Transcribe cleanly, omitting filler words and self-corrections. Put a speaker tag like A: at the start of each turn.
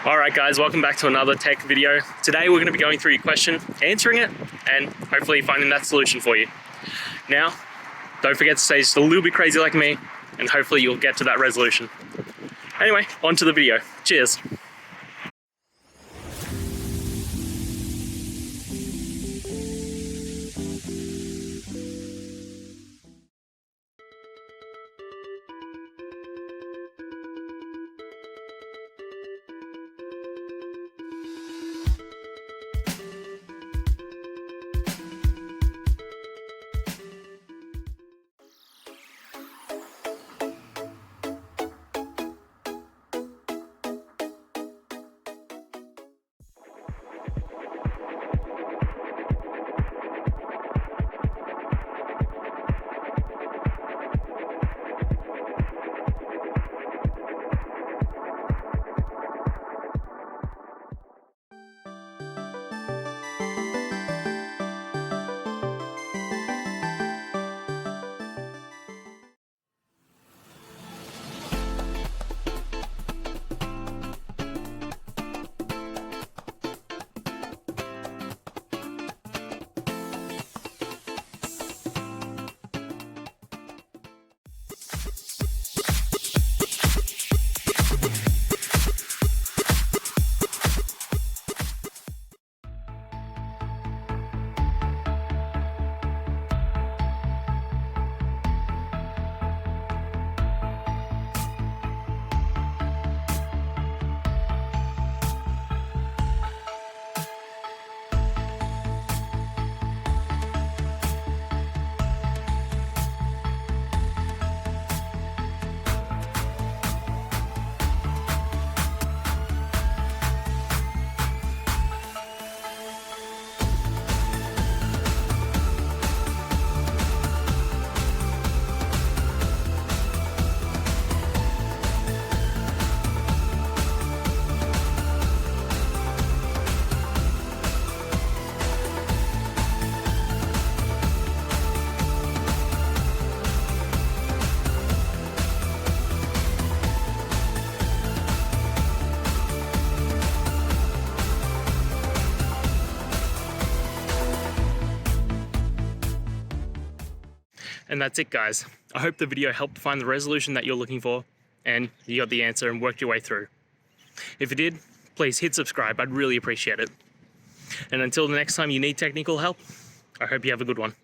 A: Alright guys, welcome back to another tech video. Today we're going to be going through your question, answering it, and hopefully finding that solution for you. Now, don't forget to stay just a little bit crazy like me, and hopefully you'll get to that resolution. Anyway, on to the video. Cheers. And that's it guys. I hope the video helped find the resolution that you're looking for and you got the answer and worked your way through. If it did, please hit subscribe, I'd really appreciate it. And until the next time you need technical help, I hope you have a good one.